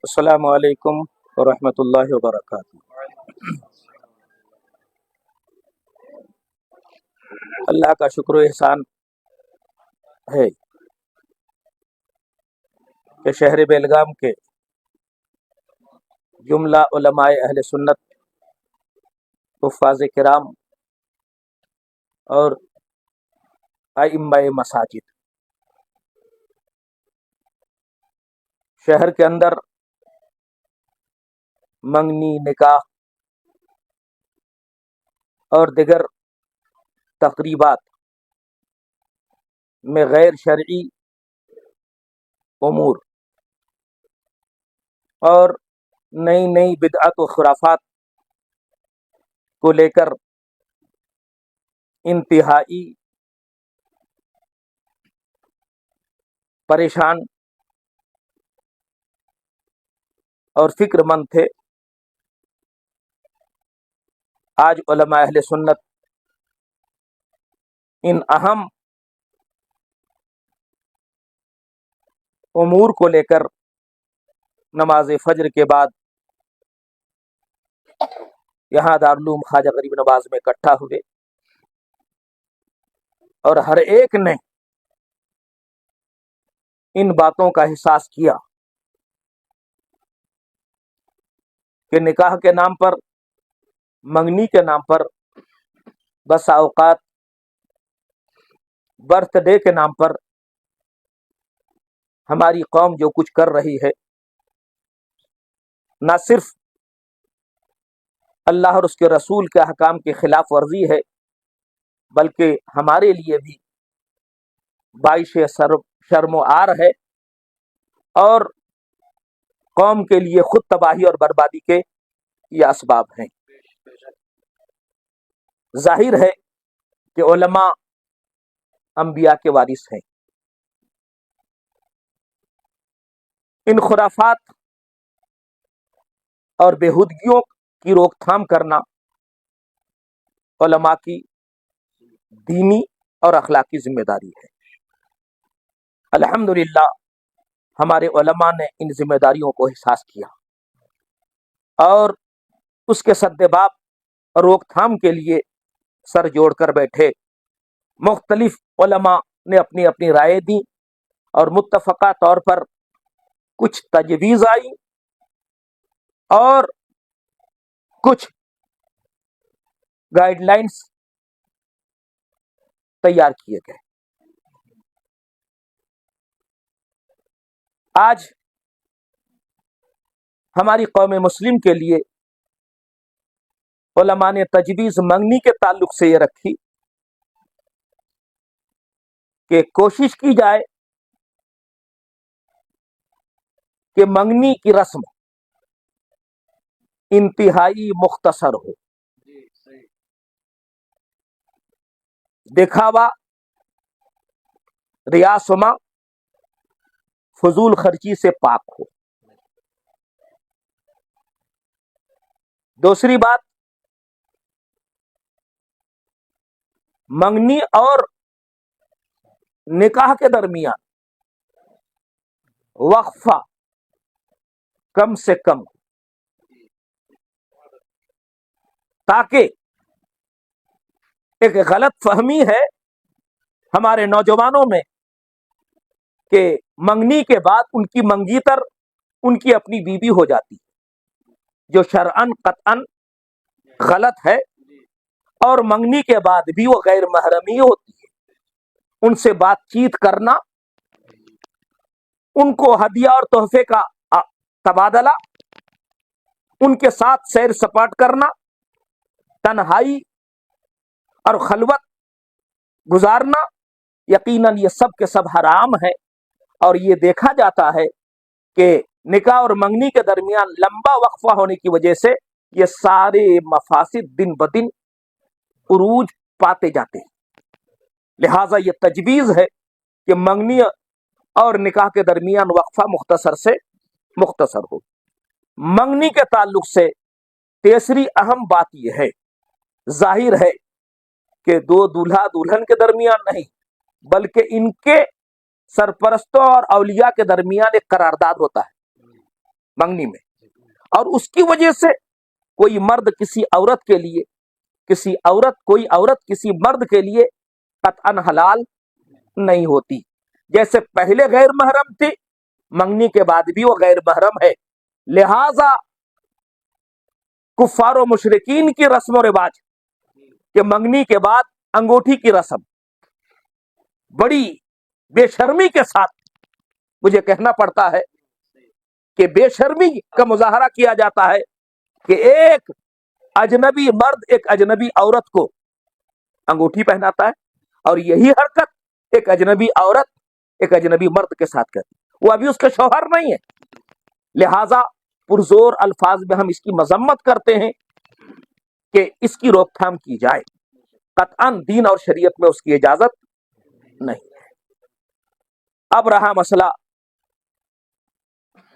السلام علیکم ورحمۃ اللہ وبرکاتہ۔ اللہ کا شکر و احسان ہے کہ شہر بیلگام کے جملہ علماء اہل سنت، حفاظ کرام اور ائمہ مساجد شہر کے اندر منگنی، نکاح اور دیگر تقریبات میں غیر شرعی امور اور نئی نئی بدعت و خرافات کو لے کر انتہائی پریشان اور فکر مند تھے۔ آج علماء اہل سنت ان اہم امور کو لے کر نماز فجر کے بعد یہاں دارالعلوم خواجہ غریب نواز میں اکٹھا ہوئے اور ہر ایک نے ان باتوں کا احساس کیا کہ نکاح کے نام پر، منگنی کے نام پر، بسا اوقات برتھ ڈے کے نام پر ہماری قوم جو کچھ کر رہی ہے، نہ صرف اللہ اور اس کے رسول کے احکام کی خلاف ورزی ہے، بلکہ ہمارے لیے بھی باعث شرم و عار ہے اور قوم کے لیے خود تباہی اور بربادی کے یہ اسباب ہیں۔ ظاہر ہے کہ علماء انبیاء کے وارث ہیں۔ ان خرافات اور بےہودگیوں کی روک تھام کرنا علماء کی دینی اور اخلاقی ذمہ داری ہے۔ الحمدللہ ہمارے علماء نے ان ذمہ داریوں کو احساس کیا اور اس کے سدباب روک تھام کے لیے سر جوڑ کر بیٹھے۔ مختلف علماء نے اپنی اپنی رائے دی اور متفقہ طور پر کچھ تجویز آئی اور کچھ گائیڈ لائنز تیار کیے گئے۔ آج ہماری قوم مسلم کے لیے علماء نے تجویز منگنی کے تعلق سے یہ رکھی کہ کوشش کی جائے کہ منگنی کی رسم انتہائی مختصر ہو، دکھاوا، ریاسما، فضول خرچی سے پاک ہو۔ دوسری بات، منگنی اور نکاح کے درمیان وقفہ کم سے کم، تاکہ ایک غلط فہمی ہے ہمارے نوجوانوں میں کہ منگنی کے بعد ان کی منگیتر ان کی اپنی بیوی ہو جاتی، جو شرعاً قطعاً غلط ہے، اور منگنی کے بعد بھی وہ غیر محرمی ہوتی ہے۔ ان سے بات چیت کرنا، ان کو ہدیہ اور تحفے کا تبادلہ، ان کے ساتھ سیر سپاٹ کرنا، تنہائی اور خلوت گزارنا، یقیناً یہ سب کے سب حرام ہے۔ اور یہ دیکھا جاتا ہے کہ نکاح اور منگنی کے درمیان لمبا وقفہ ہونے کی وجہ سے یہ سارے مفاسد دن بدن عروج پاتے جاتے ہیں۔ لہٰذا یہ تجویز ہے کہ منگنی اور نکاح کے درمیان وقفہ مختصر سے مختصر ہو۔ منگنی کے تعلق سے تیسری اہم بات یہ ہے، ظاہر ہے کہ دو دولہا دلہن کے درمیان نہیں، بلکہ ان کے سرپرستوں اور اولیاء کے درمیان ایک قرارداد ہوتا ہے منگنی میں، اور اس کی وجہ سے کوئی مرد کسی عورت کے لیے، کوئی عورت کسی مرد کے لیے قطعاً حلال نہیں ہوتی. جیسے پہلے غیر محرم تھی، منگنی کے بعد بھی وہ غیر محرم ہے. لہذا کفار و مشرکین کی رسم و رواج کہ منگنی کے بعد انگوٹھی کی رسم، بڑی بے شرمی کے ساتھ مجھے کہنا پڑتا ہے کہ بے شرمی کا مظاہرہ کیا جاتا ہے کہ ایک اجنبی مرد ایک اجنبی عورت کو انگوٹھی پہناتا ہے، اور یہی حرکت ایک اجنبی عورت ایک اجنبی مرد کے ساتھ کرتی، وہ ابھی اس کا شوہر نہیں ہے. لہذا پرزور الفاظ میں ہم اس کی مذمت کرتے ہیں کہ اس کی روک تھام کی جائے. قطعاً دین اور شریعت میں اس کی اجازت نہیں ہے. اب رہا مسئلہ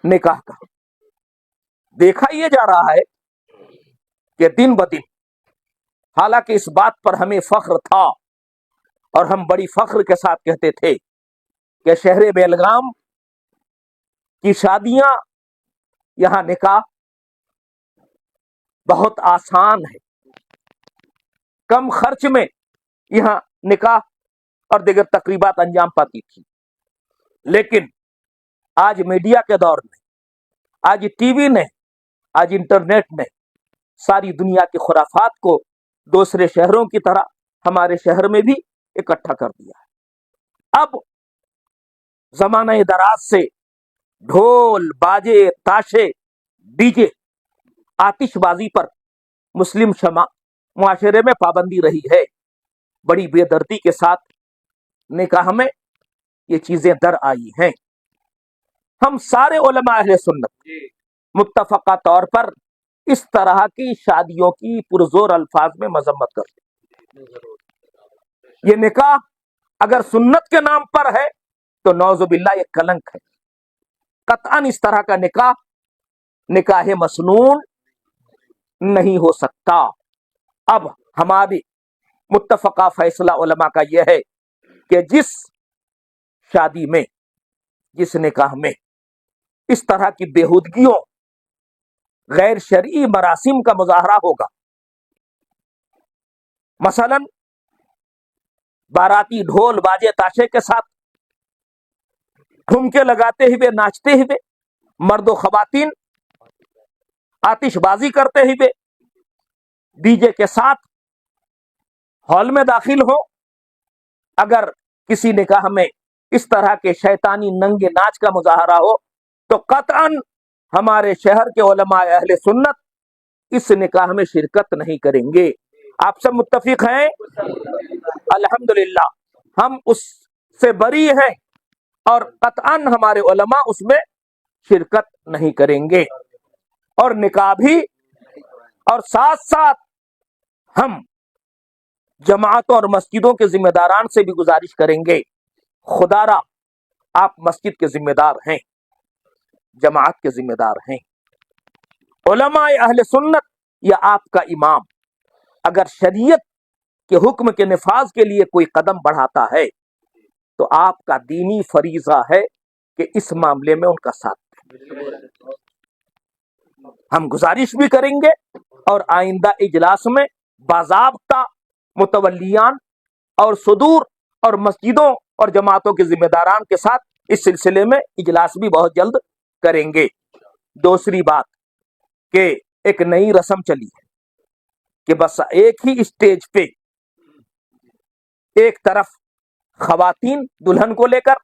نکاح کا. دیکھا یہ جا رہا ہے کہ دن بدن، حالانکہ اس بات پر ہمیں فخر تھا اور ہم بڑی فخر کے ساتھ کہتے تھے کہ شہر بیلگام کی شادیاں، یہاں نکاح بہت آسان ہے، کم خرچ میں یہاں نکاح اور دیگر تقریبات انجام پاتی تھی. لیکن آج میڈیا کے دور میں، آج ٹی وی نے، آج انٹرنیٹ نے ساری دنیا کی خرافات کو دوسرے شہروں کی طرح ہمارے شہر میں بھی اکٹھا کر دیا ہے. اب زمانہ دراز سے ڈھول باجے تاشے ڈی جے آتش بازی پر مسلم معاشرے میں پابندی رہی ہے. بڑی بے دردی کے ساتھ نکاح میں یہ چیزیں در آئی ہیں. ہم سارے علماء اہل سنت متفقہ طور پر اس طرح کی شادیوں کی پرزور الفاظ میں مذمت کرتے ہیں. یہ نکاح اگر سنت کے نام پر ہے تو نعوذ باللہ یہ کلنک ہے. قطعاً اس طرح کا نکاح مسنون نہیں ہو سکتا. اب ہماری متفقہ فیصلہ علماء کا یہ ہے کہ جس شادی میں، جس نکاح میں اس طرح کی بےہودگیوں، غیر شرعی مراسم کا مظاہرہ ہوگا، مثلا باراتی ڈھول باجے تاشے کے ساتھ ٹھمکے لگاتے ہوئے ناچتے ہوئے، مرد و خواتین آتش بازی کرتے ہوئے ڈی جے کے ساتھ ہال میں داخل ہو، اگر کسی نکاح میں اس طرح کے شیطانی ننگے ناچ کا مظاہرہ ہو تو قطعاً ہمارے شہر کے علماء اہل سنت اس نکاح میں شرکت نہیں کریں گے. آپ سب متفق ہیں؟ الحمدللہ ہم اس سے بری ہیں اور قطعاً ہمارے علماء اس میں شرکت نہیں کریں گے. اور نکاح بھی، اور ساتھ ساتھ ہم جماعتوں اور مسجدوں کے ذمہ داران سے بھی گزارش کریں گے، خدا را آپ مسجد کے ذمہ دار ہیں، جماعت کے ذمہ دار ہیں، علماء اہل سنت یا آپ کا امام اگر شریعت کے حکم کے نفاذ کے لیے کوئی قدم بڑھاتا ہے تو آپ کا دینی فریضہ ہے کہ اس معاملے میں ان کا ساتھ دیں. ہم گزارش بھی کریں گے اور آئندہ اجلاس میں باضابطہ متولیان اور صدور اور مسجدوں اور جماعتوں کے ذمہ داران کے ساتھ اس سلسلے میں اجلاس بھی بہت جلد کریں گے. دوسری بات کہ ایک نئی رسم چلی ہے کہ بس ایک ہی اسٹیج پہ ایک طرف خواتین دلہن کو لے کر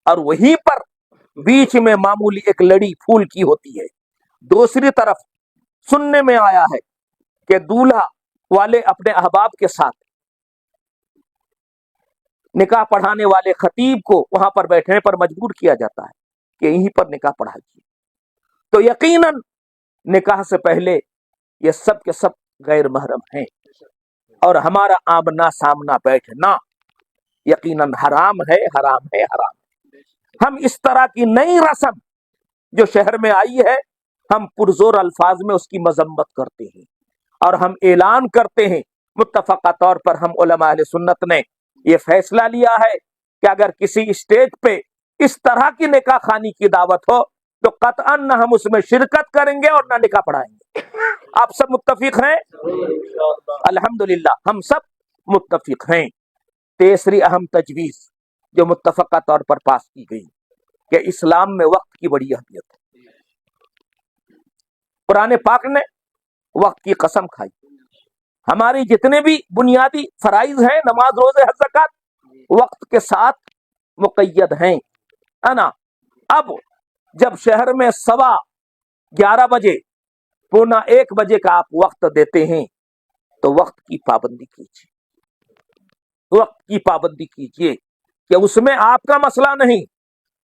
اور وہیں پر بیچ میں معمولی ایک لڑی پھول کی ہوتی ہے، دوسری طرف سننے میں آیا ہے کہ دولہا والے اپنے احباب کے ساتھ نکاح پڑھانے والے خطیب کو وہاں پر بیٹھنے پر مجبور کیا جاتا ہے کہ یہیں پر نکاح پڑھائیے. تو یقیناً نکاح سے پہلے یہ سب کے سب غیر محرم ہیں اور ہمارا آمنا سامنا بیٹھنا یقیناً حرام ہے، حرام ہے، حرام ہے. ہم اس طرح کی نئی رسم جو شہر میں آئی ہے، ہم پرزور الفاظ میں اس کی مذمت کرتے ہیں اور ہم اعلان کرتے ہیں، متفقہ طور پر ہم علماء اہل سنت نے یہ فیصلہ لیا ہے کہ اگر کسی اسٹیج پہ اس طرح کی نکاح خوانی کی دعوت ہو تو قطعاً نہ ہم اس میں شرکت کریں گے اور نہ نکاح پڑھائیں گے۔ آپ سب متفق ہیں؟ الحمدللہ ہم سب متفق ہیں۔ تیسری اہم تجویز جو متفقہ طور پر پاس کی گئی کہ اسلام میں وقت کی بڑی اہمیت ہے۔ قرآن پاک نے وقت کی قسم کھائی۔ ہماری جتنے بھی بنیادی فرائض ہیں، نماز، روزے، حج، زکوٰۃ، وقت کے ساتھ مقید ہیں، ہے نا۔ اب جب شہر میں 11:15 بجے، 1:45 بجے کا آپ وقت دیتے ہیں تو وقت کی پابندی کیجیے، وقت کی پابندی کیجیے کہ اس میں آپ کا مسئلہ نہیں،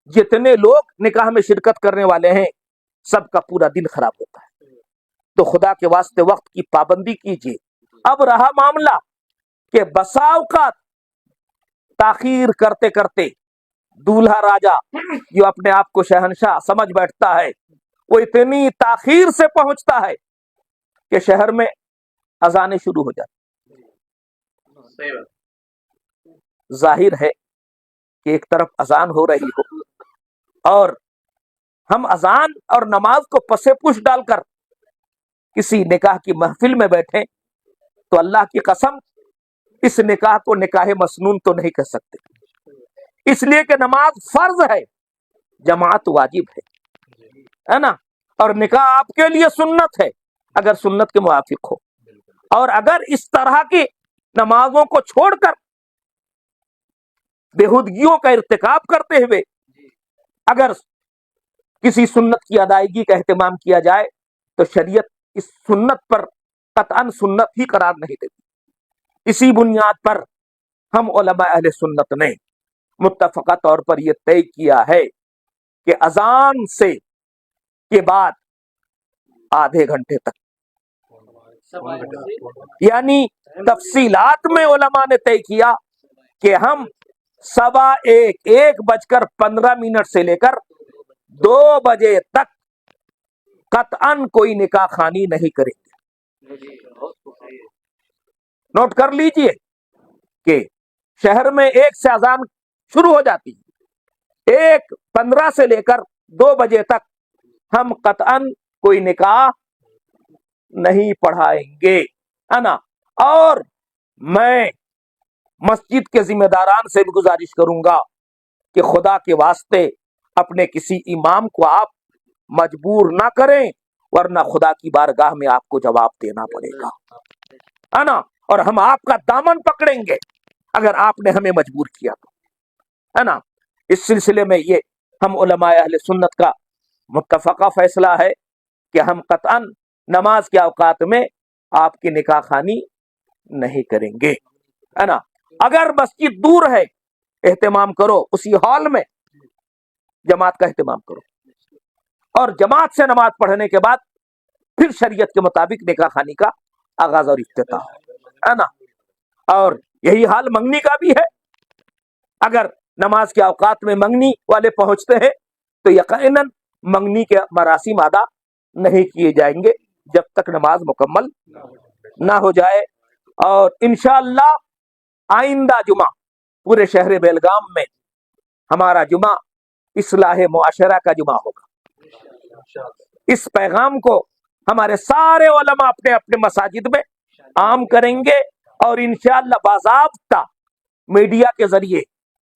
جتنے لوگ نکاح میں شرکت کرنے والے ہیں سب کا پورا دن خراب ہوتا ہے۔ تو خدا کے واسطے وقت کی پابندی کیجیے۔ اب رہا معاملہ کہ بسا اوقات تاخیر کرتے کرتے دولہا راجا جو اپنے آپ کو شہنشاہ سمجھ بیٹھتا ہے، وہ اتنی تاخیر سے پہنچتا ہے کہ شہر میں اذانیں شروع ہو جاتی۔ ظاہر ہے کہ ایک طرف اذان ہو رہی ہو اور ہم اذان اور نماز کو پسے پش ڈال کر کسی نکاح کی محفل میں بیٹھے تو اللہ کی قسم اس نکاح کو نکاح مسنون تو نہیں کہہ سکتے، اس لیے کہ نماز فرض ہے، جماعت واجب ہے نا، اور نکاح آپ کے لیے سنت ہے اگر سنت کے موافق ہو۔ اور اگر اس طرح کی نمازوں کو چھوڑ کر بےہودگیوں کا ارتکاب کرتے ہوئے اگر کسی سنت کی ادائیگی کا اہتمام کیا جائے تو شریعت اس سنت پر قطعاً سنت ہی قرار نہیں دیتی۔ اسی بنیاد پر ہم علماء اہل سنت نے متفقہ طور پر یہ طے کیا ہے کہ اذان سے کے بعد آدھے گھنٹے تک، یعنی تفصیلات میں علماء نے طے کیا کہ ہم 1:15 سے لے کر 2 بجے تک قطعاً کوئی نکاح خوانی نہیں کریں گے۔ نوٹ کر لیجئے کہ شہر میں 1 سے اذان شروع ہو جاتی ہے، 1:15 سے لے کر 2 بجے تک ہم قطعاً کوئی نکاح نہیں پڑھائیں گے، ہے نا۔ اور میں مسجد کے ذمہ داران سے بھی گزارش کروں گا کہ خدا کے واسطے اپنے کسی امام کو آپ مجبور نہ کریں، ورنہ خدا کی بارگاہ میں آپ کو جواب دینا پڑے گا، ہے نا، اور ہم آپ کا دامن پکڑیں گے اگر آپ نے ہمیں مجبور کیا تو، ہے نا۔ اس سلسلے میں یہ ہم علماء اہل سنت کا متفقہ فیصلہ ہے کہ ہم قطعاً نماز کے اوقات میں آپ کی نکاح خوانی نہیں کریں گے، ہے نا۔ اگر مسجد دور ہے اہتمام کرو، اسی ہال میں جماعت کا اہتمام کرو، اور جماعت سے نماز پڑھنے کے بعد پھر شریعت کے مطابق نکاح خوانی کا آغاز اور افتتاح ہے نا۔ اور یہی حال منگنی کا بھی ہے۔ اگر نماز کے اوقات میں منگنی والے پہنچتے ہیں تو یقیناً منگنی کے مراسم ادا نہیں کیے جائیں گے جب تک نماز مکمل نہ ہو جائے۔ اور انشاءاللہ آئندہ جمعہ پورے شہر بیلگام میں ہمارا جمعہ اصلاح معاشرہ کا جمعہ ہوگا۔ اس پیغام کو ہمارے سارے علماء اپنے اپنے مساجد میں عام کریں گے اور انشاءاللہ باضابطہ میڈیا کے ذریعے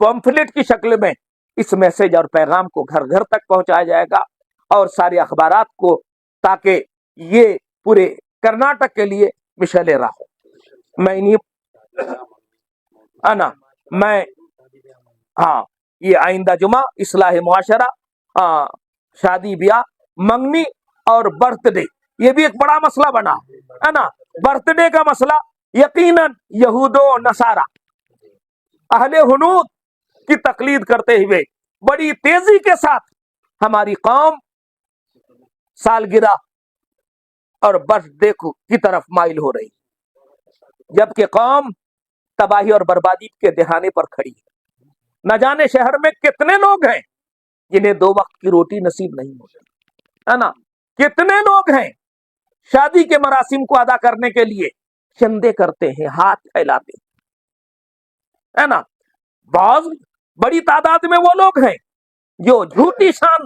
پمفلٹ کی شکل میں اس میسج اور پیغام کو گھر گھر تک پہنچایا جائے گا اور سارے اخبارات کو، تاکہ یہ پورے کرناٹک کے لیے مشعل راہ ہو۔ یہ آئندہ جمعہ اصلاح معاشرہ، شادی بیاہ، منگنی اور برتھ ڈے، یہ بھی ایک بڑا مسئلہ بنا ہے نا۔ برتھ ڈے کا مسئلہ یقیناً یہود و نصارہ اہل ہنود کی تقلید کرتے ہوئے بڑی تیزی کے ساتھ ہماری قوم سالگرہ اور برتھ ڈے کی طرف مائل ہو رہی، جبکہ قوم تباہی اور بربادی کے دہانے پر کھڑی ہے۔ نہ جانے شہر میں کتنے لوگ ہیں جنہیں 2 وقت کی روٹی نصیب نہیں ہوتی، ہے نا۔ کتنے لوگ ہیں شادی کے مراسم کو ادا کرنے کے لیے چندے کرتے ہیں، ہاتھ پھیلاتے ہیں، ہے نا۔ بعض بڑی تعداد میں وہ لوگ ہیں جو جھوٹی شان